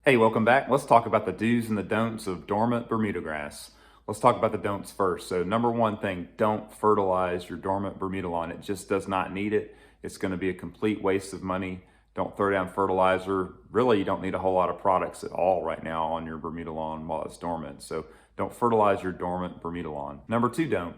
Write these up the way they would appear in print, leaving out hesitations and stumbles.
Hey, welcome back. Let's talk about the do's and the don'ts of dormant Bermuda grass. Let's talk about the don'ts first. So number one thing, don't fertilize your dormant Bermuda lawn. It just does not need it. It's going to be a complete waste of money. Don't throw down fertilizer. Really, you don't need a whole lot of products at all right now on your Bermuda lawn while it's dormant. So don't fertilize your dormant Bermuda lawn. Number two, don't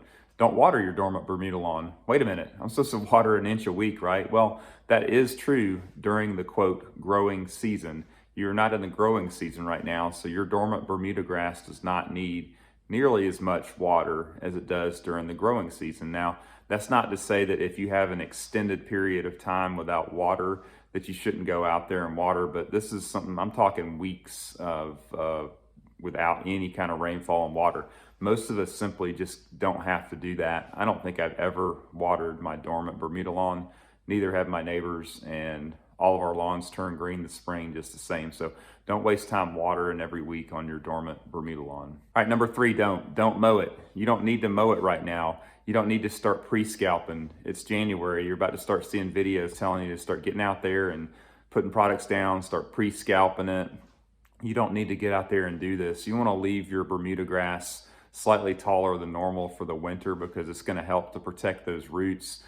water your dormant Bermuda lawn. Wait a minute, I'm supposed to water an inch a week, right? Well, that is true during the quote growing season. You're not in the growing season right now, so your dormant Bermuda grass does not need nearly as much water as it does during the growing season. Now, that's not to say that if you have an extended period of time without water that you shouldn't go out there and water, but this is something, I'm talking weeks of without any kind of rainfall and water. Most of us simply just don't have to do that. I don't think I've ever watered my dormant Bermuda lawn. Neither have my neighbors, and all of our lawns turn green this spring just the same. So don't waste time watering every week on your dormant Bermuda lawn. All right, number three, don't mow it. You don't need to mow it right now. You don't need to start pre-scalping. It's January. You're about to start seeing videos telling you to start getting out there and putting products down, start pre-scalping it. You don't need to get out there and do this. You want to leave your Bermuda grass slightly taller than normal for the winter because it's going to help to protect those roots.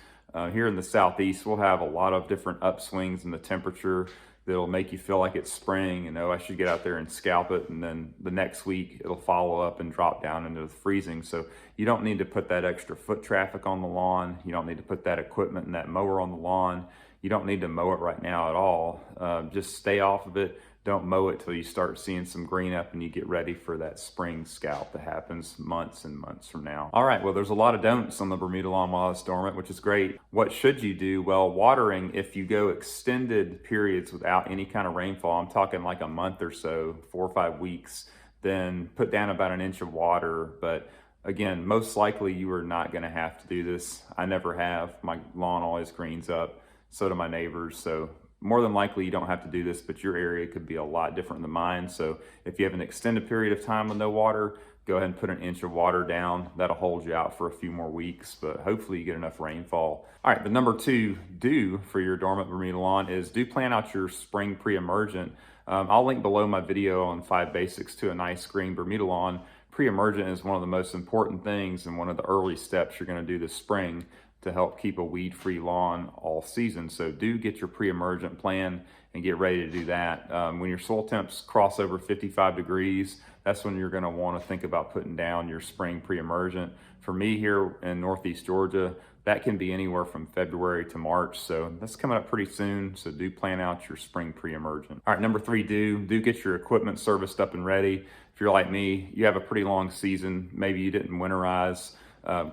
Here in the southeast, we'll have a lot of different upswings in the temperature that'll make you feel like it's spring and, oh, I should get out there and scalp it. And then the next week it'll follow up and drop down into the freezing. So you don't need to put that extra foot traffic on the lawn. You don't need to put that equipment and that mower on the lawn. You don't need to mow it right now at all. Just stay off of it. Don't mow it till you start seeing some green up and you get ready for that spring scalp that happens months and months from now. All right, well, there's a lot of don'ts on the Bermuda lawn while it's dormant, which is great. What should you do? Well, watering, if you go extended periods without any kind of rainfall, I'm talking like a month or so, 4 or 5 weeks, then put down about an inch of water. But again, most likely you are not gonna have to do this. I never have. My lawn always greens up, so do my neighbors. So more than likely you don't have to do this, but your area could be a lot different than mine. So if you have an extended period of time with no water, go ahead and put an inch of water down. That'll hold you out for a few more weeks, but hopefully you get enough rainfall. All right, the number two do for your dormant Bermuda lawn is do plan out your spring pre-emergent. I'll link below my video on 5 basics to a nice green Bermuda lawn. Pre-emergent is one of the most important things and one of the early steps you're gonna do this spring to help keep a weed-free lawn all season. So do get your pre-emergent plan and get ready to do that. When your soil temps cross over 55 degrees, that's when you're gonna wanna think about putting down your spring pre-emergent. For me here in Northeast Georgia, that can be anywhere from February to March. So that's coming up pretty soon. So do plan out your spring pre-emergent. All right, number three, do get your equipment serviced up and ready. If you're like me, you have a pretty long season. Maybe you didn't winterize.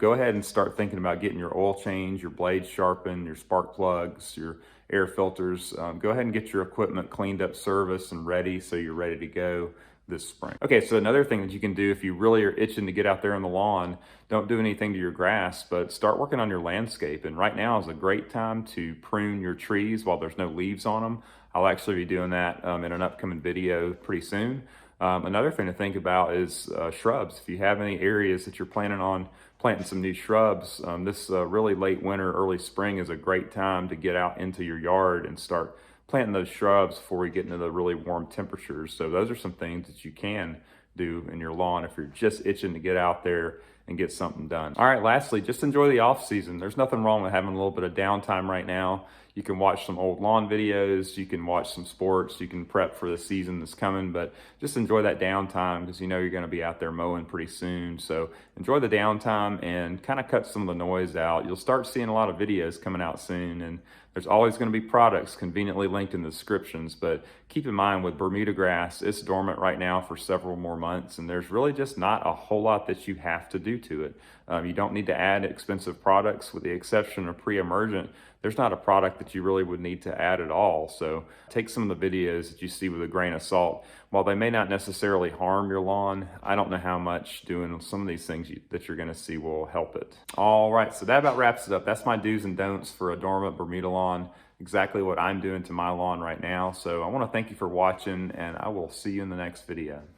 Go ahead and start thinking about getting your oil change, your blades sharpened, your spark plugs, your air filters. Go ahead and get your equipment cleaned up, serviced, and ready so you're ready to go this spring. Okay, so another thing that you can do if you really are itching to get out there on the lawn, don't do anything to your grass, but start working on your landscape. And right now is a great time to prune your trees while there's no leaves on them. I'll actually be doing that in an upcoming video pretty soon. Another thing to think about is shrubs. If you have any areas that you're planning on planting some new shrubs, this really late winter, early spring is a great time to get out into your yard and start planting those shrubs before we get into the really warm temperatures. So those are some things that you can do in your lawn if you're just itching to get out there and get something done. All right, lastly, just enjoy the off season. There's nothing wrong with having a little bit of downtime right now. You can watch some old lawn videos, you can watch some sports, you can prep for the season that's coming, but just enjoy that downtime because you know you're gonna be out there mowing pretty soon. So enjoy the downtime and kind of cut some of the noise out. You'll start seeing a lot of videos coming out soon, and there's always gonna be products conveniently linked in the descriptions, but keep in mind with Bermuda grass, it's dormant right now for several more months, and there's really just not a whole lot that you have to do to it. You don't need to add expensive products with the exception of pre-emergent. There's not a product that you really would need to add at all. So take some of the videos that you see with a grain of salt. While they may not necessarily harm your lawn, I don't know how much doing some of these things that you're gonna see will help it. All right, so that about wraps it up. That's my do's and don'ts for a dormant Bermuda lawn, exactly what I'm doing to my lawn right now. So I wanna thank you for watching, and I will see you in the next video.